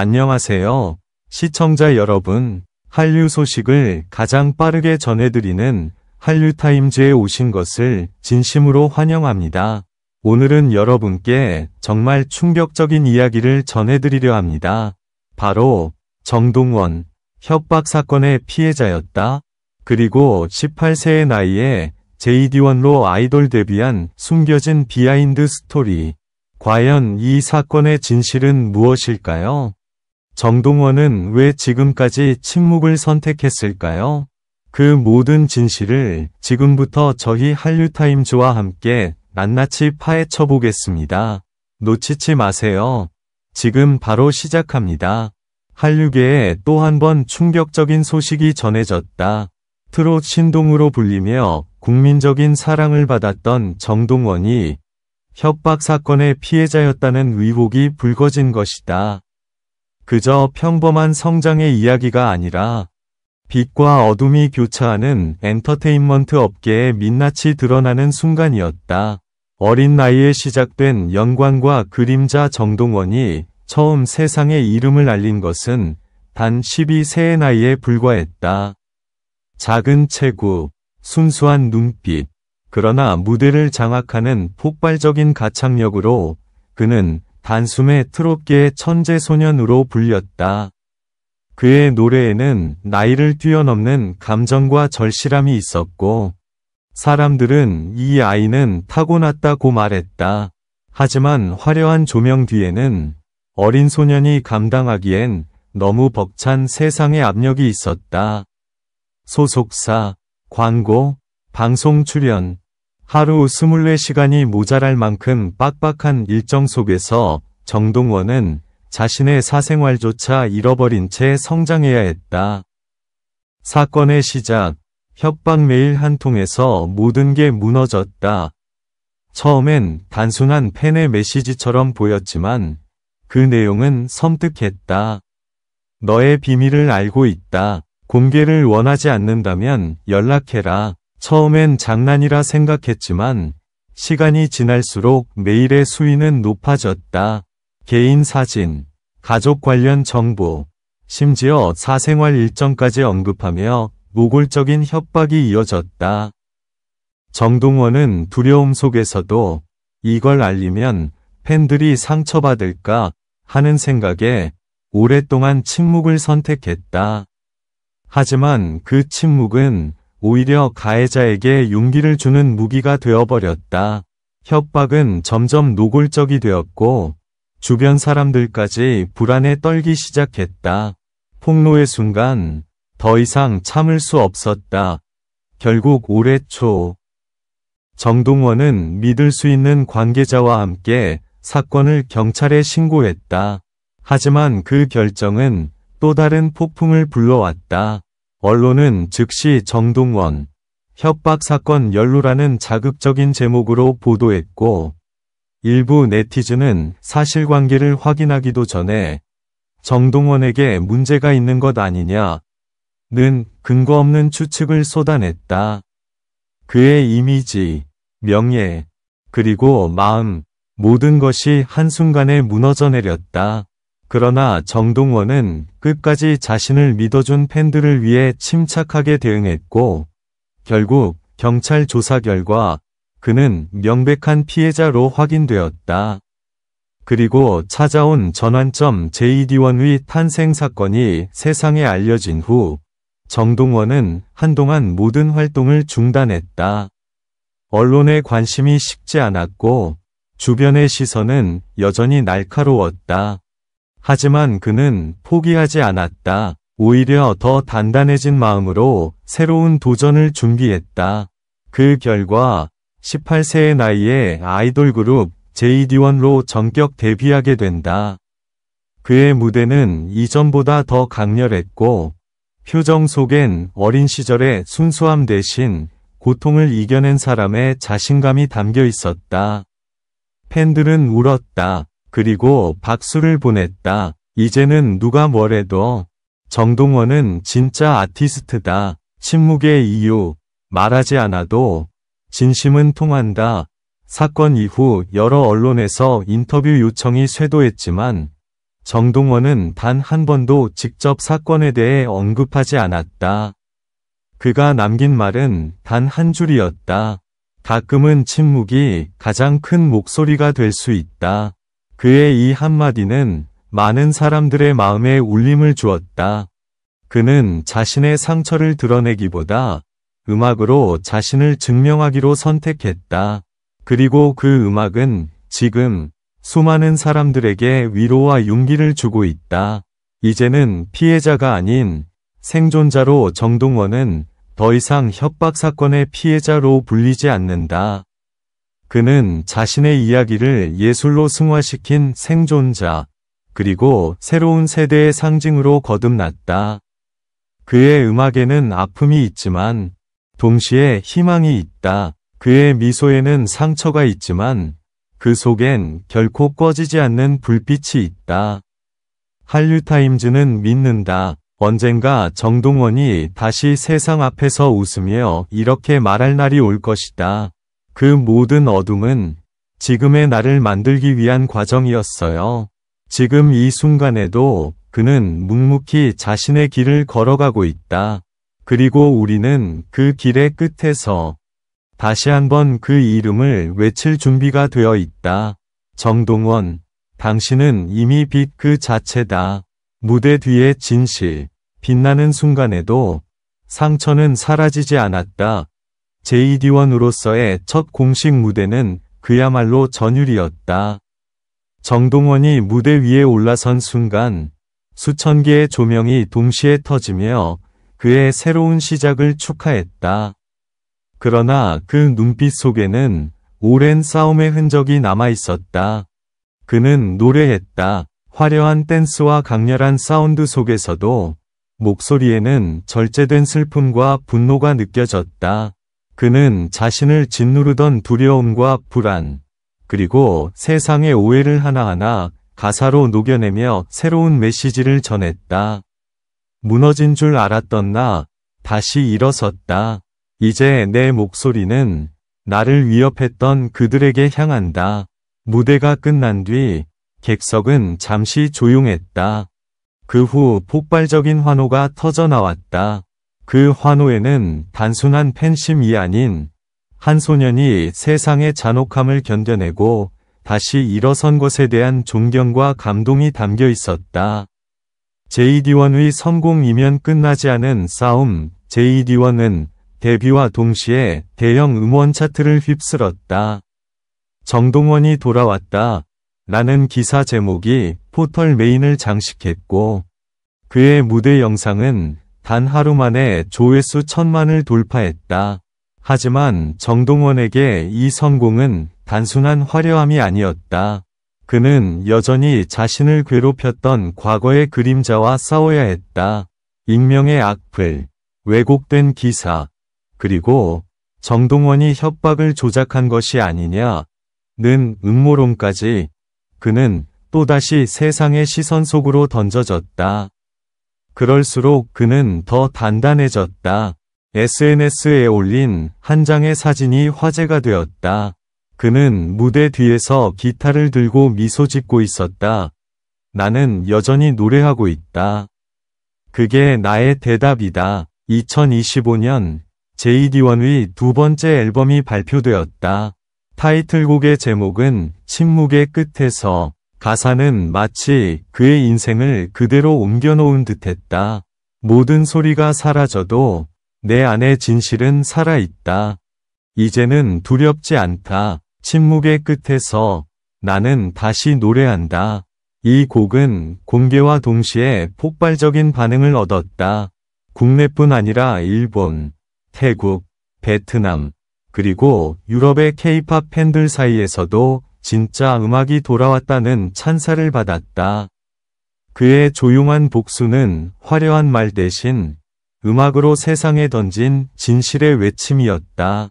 안녕하세요. 시청자 여러분, 한류 소식을 가장 빠르게 전해드리는 한류타임즈에 오신 것을 진심으로 환영합니다. 오늘은 여러분께 정말 충격적인 이야기를 전해드리려 합니다. 바로 정동원 협박 사건의 피해자였다. 그리고 18세의 나이에 JD1로 아이돌 데뷔한 숨겨진 비하인드 스토리. 과연 이 사건의 진실은 무엇일까요? 정동원은 왜 지금까지 침묵을 선택했을까요? 그 모든 진실을 지금부터 저희 한류타임즈와 함께 낱낱이 파헤쳐 보겠습니다. 놓치지 마세요. 지금 바로 시작합니다. 한류계에 또 한 번 충격적인 소식이 전해졌다. 트롯 신동으로 불리며 국민적인 사랑을 받았던 정동원이 협박 사건의 피해자였다는 의혹이 불거진 것이다. 그저 평범한 성장의 이야기가 아니라 빛과 어둠이 교차하는 엔터테인먼트 업계의 민낯이 드러나는 순간이었다. 어린 나이에 시작된 영광과 그림자 정동원이 처음 세상에 이름을 알린 것은 단 12세의 나이에 불과했다. 작은 체구, 순수한 눈빛, 그러나 무대를 장악하는 폭발적인 가창력으로 그는 단숨에 트롯계의 천재 소년으로 불렸다. 그의 노래에는 나이를 뛰어넘는 감정과 절실함이 있었고, 사람들은 이 아이는 타고났다고 말했다. 하지만 화려한 조명 뒤에는 어린 소년이 감당하기엔 너무 벅찬 세상의 압력이 있었다. 소속사, 광고, 방송 출연, 하루 24시간이 모자랄 만큼 빡빡한 일정 속에서 정동원은 자신의 사생활조차 잃어버린 채 성장해야 했다. 사건의 시작, 협박 메일 한 통에서 모든 게 무너졌다. 처음엔 단순한 팬의 메시지처럼 보였지만 그 내용은 섬뜩했다. 너의 비밀을 알고 있다. 공개를 원하지 않는다면 연락해라. 처음엔 장난이라 생각했지만 시간이 지날수록 메일의 수위는 높아졌다. 개인 사진, 가족 관련 정보, 심지어 사생활 일정까지 언급하며 노골적인 협박이 이어졌다. 정동원은 두려움 속에서도 이걸 알리면 팬들이 상처받을까 하는 생각에 오랫동안 침묵을 선택했다. 하지만 그 침묵은 오히려 가해자에게 용기를 주는 무기가 되어버렸다. 협박은 점점 노골적이 되었고 주변 사람들까지 불안에 떨기 시작했다. 폭로의 순간 더 이상 참을 수 없었다. 결국 올해 초 정동원은 믿을 수 있는 관계자와 함께 사건을 경찰에 신고했다. 하지만 그 결정은 또 다른 폭풍을 불러왔다. 언론은 즉시 정동원 협박 사건 연루라는 자극적인 제목으로 보도했고 일부 네티즌은 사실관계를 확인하기도 전에 정동원에게 문제가 있는 것 아니냐는 근거 없는 추측을 쏟아냈다. 그의 이미지, 명예, 그리고 마음, 모든 것이 한순간에 무너져 내렸다. 그러나 정동원은 끝까지 자신을 믿어준 팬들을 위해 침착하게 대응했고 결국 경찰 조사 결과 그는 명백한 피해자로 확인되었다. 그리고 찾아온 전환점 JD1의 탄생 사건이 세상에 알려진 후 정동원은 한동안 모든 활동을 중단했다. 언론의 관심이 식지 않았고 주변의 시선은 여전히 날카로웠다. 하지만 그는 포기하지 않았다. 오히려 더 단단해진 마음으로 새로운 도전을 준비했다. 그 결과 18세의 나이에 아이돌 그룹 JD1로 전격 데뷔하게 된다. 그의 무대는 이전보다 더 강렬했고 표정 속엔 어린 시절의 순수함 대신 고통을 이겨낸 사람의 자신감이 담겨 있었다. 팬들은 울었다. 그리고 박수를 보냈다. 이제는 누가 뭐래도 정동원은 진짜 아티스트다. 침묵의 이유, 말하지 않아도 진심은 통한다. 사건 이후 여러 언론에서 인터뷰 요청이 쇄도했지만 정동원은 단 한 번도 직접 사건에 대해 언급하지 않았다. 그가 남긴 말은 단 한 줄이었다. 가끔은 침묵이 가장 큰 목소리가 될 수 있다. 그의 이 한마디는 많은 사람들의 마음에 울림을 주었다. 그는 자신의 상처를 드러내기보다 음악으로 자신을 증명하기로 선택했다. 그리고 그 음악은 지금 수많은 사람들에게 위로와 용기를 주고 있다. 이제는 피해자가 아닌 생존자로 정동원은 더 이상 협박 사건의 피해자로 불리지 않는다. 그는 자신의 이야기를 예술로 승화시킨 생존자, 그리고 새로운 세대의 상징으로 거듭났다. 그의 음악에는 아픔이 있지만 동시에 희망이 있다. 그의 미소에는 상처가 있지만 그 속엔 결코 꺼지지 않는 불빛이 있다. 한류타임즈는 믿는다. 언젠가 정동원이 다시 세상 앞에서 웃으며 이렇게 말할 날이 올 것이다. 그 모든 어둠은 지금의 나를 만들기 위한 과정이었어요. 지금 이 순간에도 그는 묵묵히 자신의 길을 걸어가고 있다. 그리고 우리는 그 길의 끝에서 다시 한번 그 이름을 외칠 준비가 되어 있다. 정동원, 당신은 이미 빛 그 자체다. 무대 뒤의 진실, 빛나는 순간에도 상처는 사라지지 않았다. JD1으로서의 첫 공식 무대는 그야말로 전율이었다. 정동원이 무대 위에 올라선 순간 수천 개의 조명이 동시에 터지며 그의 새로운 시작을 축하했다. 그러나 그 눈빛 속에는 오랜 싸움의 흔적이 남아 있었다. 그는 노래했다. 화려한 댄스와 강렬한 사운드 속에서도 목소리에는 절제된 슬픔과 분노가 느껴졌다. 그는 자신을 짓누르던 두려움과 불안, 그리고 세상의 오해를 하나하나 가사로 녹여내며 새로운 메시지를 전했다. 무너진 줄 알았던 나, 다시 일어섰다. 이제 내 목소리는 나를 위협했던 그들에게 향한다. 무대가 끝난 뒤 객석은 잠시 조용했다. 그 후 폭발적인 환호가 터져나왔다. 그 환호에는 단순한 팬심이 아닌 한 소년이 세상의 잔혹함을 견뎌내고 다시 일어선 것에 대한 존경과 감동이 담겨 있었다. JD1의 성공이면 끝나지 않은 싸움. JD1은 데뷔와 동시에 대형 음원 차트를 휩쓸었다. 정동원이 돌아왔다. 라는 기사 제목이 포털 메인을 장식했고 그의 무대 영상은 단 하루 만에 조회수 1000만을 돌파했다. 하지만 정동원에게 이 성공은 단순한 화려함이 아니었다. 그는 여전히 자신을 괴롭혔던 과거의 그림자와 싸워야 했다. 익명의 악플, 왜곡된 기사, 그리고 정동원이 협박을 조작한 것이 아니냐는 음모론까지 그는 또다시 세상의 시선 속으로 던져졌다. 그럴수록 그는 더 단단해졌다. SNS에 올린 한 장의 사진이 화제가 되었다. 그는 무대 뒤에서 기타를 들고 미소 짓고 있었다. 나는 여전히 노래하고 있다. 그게 나의 대답이다. 2025년 JD1의 두 번째 앨범이 발표되었다. 타이틀곡의 제목은 침묵의 끝에서, 가사는 마치 그의 인생을 그대로 옮겨놓은 듯했다. 모든 소리가 사라져도 내 안의 진실은 살아있다. 이제는 두렵지 않다. 침묵의 끝에서 나는 다시 노래한다. 이 곡은 공개와 동시에 폭발적인 반응을 얻었다. 국내뿐 아니라 일본, 태국, 베트남, 그리고 유럽의 K-팝 팬들 사이에서도 진짜 음악이 돌아왔다는 찬사를 받았다. 그의 조용한 복수는 화려한 말 대신 음악으로 세상에 던진 진실의 외침이었다.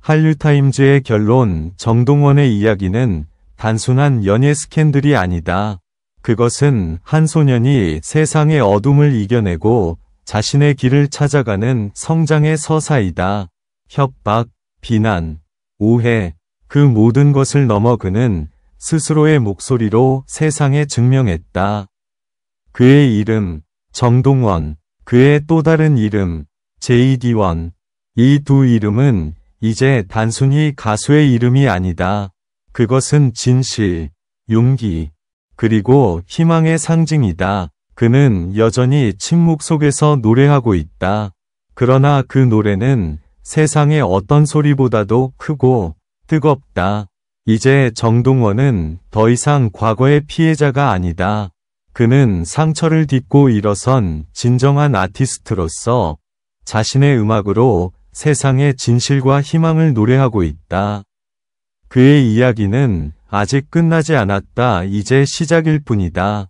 한류타임즈의 결론. 정동원의 이야기는 단순한 연예 스캔들이 아니다. 그것은 한 소년이 세상의 어둠을 이겨내고 자신의 길을 찾아가는 성장의 서사이다. 협박, 비난, 오해, 그 모든 것을 넘어 그는 스스로의 목소리로 세상에 증명했다. 그의 이름, 정동원, 그의 또 다른 이름, JD1. 이 두 이름은 이제 단순히 가수의 이름이 아니다. 그것은 진실, 용기, 그리고 희망의 상징이다. 그는 여전히 침묵 속에서 노래하고 있다. 그러나 그 노래는 세상의 어떤 소리보다도 크고 뜨겁다. 이제 정동원은 더 이상 과거의 피해자가 아니다. 그는 상처를 딛고 일어선 진정한 아티스트로서 자신의 음악으로 세상의 진실과 희망을 노래하고 있다. 그의 이야기는 아직 끝나지 않았다. 이제 시작일 뿐이다.